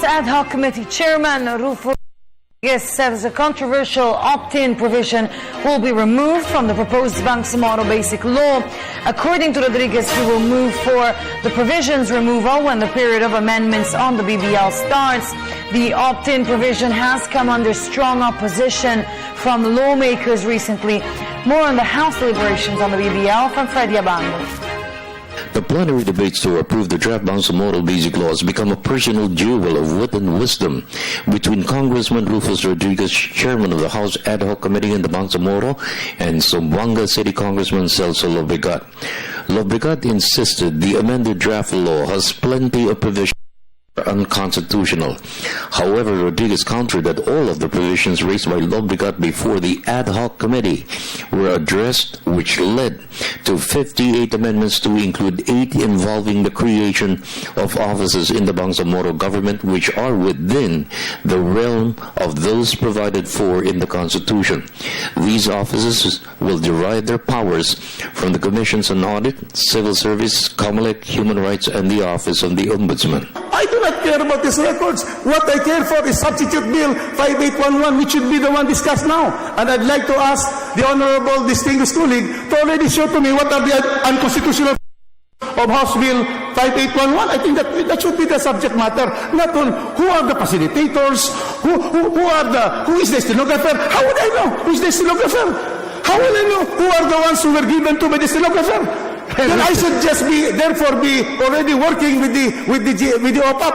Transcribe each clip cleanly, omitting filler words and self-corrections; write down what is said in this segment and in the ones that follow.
Ad Hoc Committee Chairman Rufo says a controversial opt-in provision will be removed from the proposed Bangsamoro Basic Law. According to Rodriguez, he will move for the provision's removal when the period of amendments on the BBL starts. The opt-in provision has come under strong opposition from lawmakers recently. More on the House deliberations on the BBL from Freddie Abando. The plenary debates to approve the draft Bangsamoro Basic Law has become a personal duel of wit and wisdom between Congressman Rufus Rodriguez, chairman of the House Ad Hoc Committee in the Bangsamoro, and Zamboanga City Congressman Celso Lobregat. Lobregat insisted the amended draft law has plenty of provisions unconstitutional. However, Rodriguez countered that all of the provisions raised by Lobregat before the ad hoc committee were addressed, which led to 58 amendments to include 8 involving the creation of offices in the Bangsamoro government, which are within the realm of those provided for in the Constitution. These offices will derive their powers from the Commissions on Audit, Civil Service, COMELEC, Human Rights, and the Office of the Ombudsman. I do not care about these records. What I care for is Substitute Bill 5811, which should be the one discussed now. And I'd like to ask the Honorable Distinguished Colleague to already show to me what are the unconstitutional of House Bill 5811. I think that should be the subject matter. Not on who are the facilitators, who is the stenographer. How would I know who is the stenographer? How will I know who are the ones who were given to by the stenographer? Then I should just therefore be already working with the OPAP.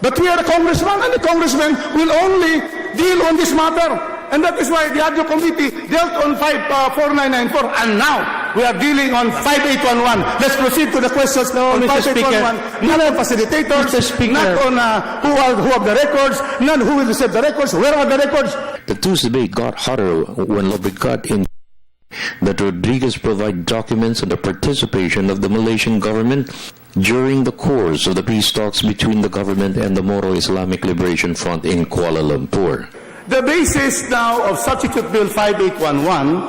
But we are a congressman, and the congressman will only deal on this matter. And that is why the ADO committee dealt on 4994, and now we are dealing on 5811. Let's proceed to the questions on 5811. Not on facilitators, not on who have the records, not who will receive the records, where are the records. The Tuesday debate got hotter when Lobregat in that Rodriguez provide documents on the participation of the Malaysian government during the course of the peace talks between the government and the Moro Islamic Liberation Front in Kuala Lumpur. The basis now of Substitute Bill 5811,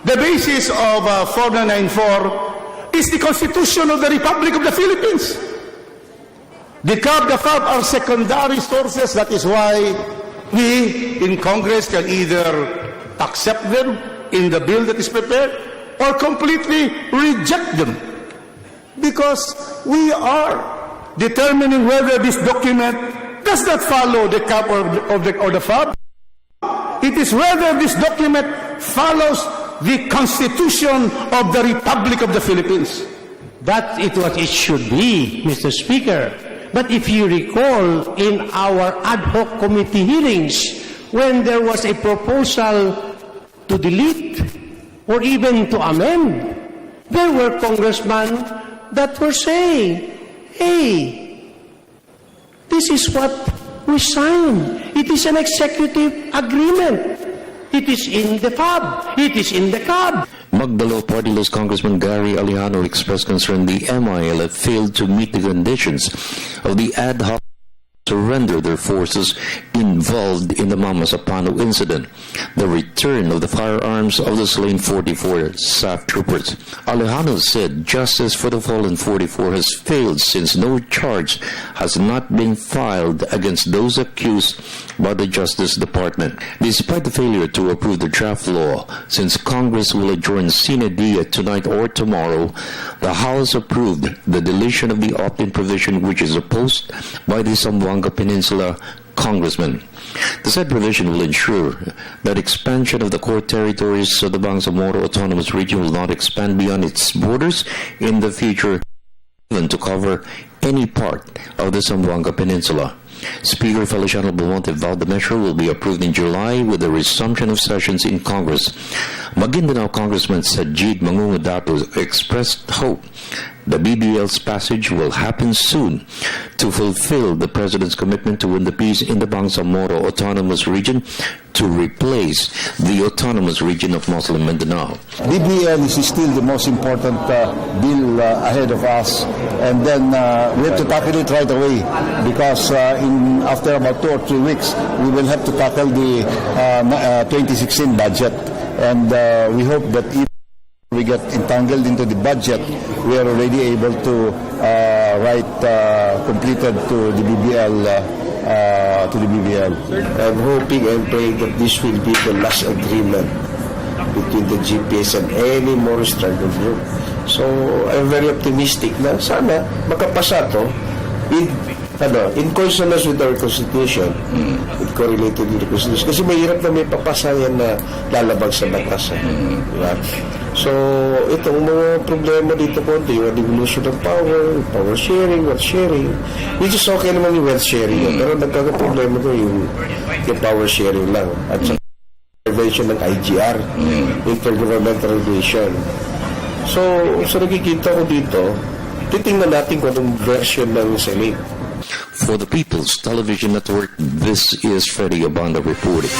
the basis of 4994, is the Constitution of the Republic of the Philippines. The CAB, the FAB are secondary sources. That is why we in Congress can either accept them in the bill that is prepared or completely reject them, because we are determining whether this document does not follow the CAB or the FAB. It is whether this document follows the Constitution of the Republic of the Philippines. That is what it should be, Mr. Speaker. But if you recall, in our ad hoc committee hearings, when there was a proposal to delete or even to amend, there were congressmen that were saying, hey, this is what we signed. It is an executive agreement. It is in the FAB. It is in the CAB. Magdalo Partylist Congressman Gary Alejano expressed concern the MIL failed to meet the conditions of the ad hoc surrender their forces involved in the Mama Sapano incident, the return of the firearms of the slain 44 SAF troopers. Alejano said justice for the fallen 44 has failed since no charge has not been filed against those accused by the Justice Department. Despite the failure to approve the draft law, since Congress will adjourn sine die tonight or tomorrow, the House approved the deletion of the opt-in provision, which is opposed by the Zamboanga Peninsula Congressman. The said provision will ensure that expansion of the core territories of the Bangsamoro Autonomous Region will not expand beyond its borders in the future, even to cover any part of the Zamboanga Peninsula. Speaker Feliciano Belmonte vowed the measure will be approved in July with the resumption of sessions in Congress. Maguindanao Congressman Sajid Mangungudato expressed hope the BBL's passage will happen soon to fulfill the President's commitment to win the peace in the Bangsamoro Autonomous Region to replace the Autonomous Region of Muslim Mindanao. BBL is still the most important bill ahead of us, and then we have to tackle it right away, because after about 2 or 3 weeks we will have to tackle the 2016 budget, and we hope that if we get entangled into the budget, we are already able to write completed to the BBL to the BBL. I'm hoping and praying that this will be the last agreement between the GPS and any more struggle group. So, I'm very optimistic na sana makapasa to in consonance with our Constitution, with correlated with the Constitution. Kasi mahirap na may papasayan na lalabag sa batas. Diba? So, itong mga problema dito konti, yung devolution of power sharing, wealth sharing, which is okay naman yung wealth sharing. Pero nagkakaproblema to yung power sharing lang. At sa intervention ng IGR, Intergovernmental Regulation. So, nakikita ko dito, titingnan natin kung anong version ng Senate. For the People's Television Network, this is Freddie Abando reporting.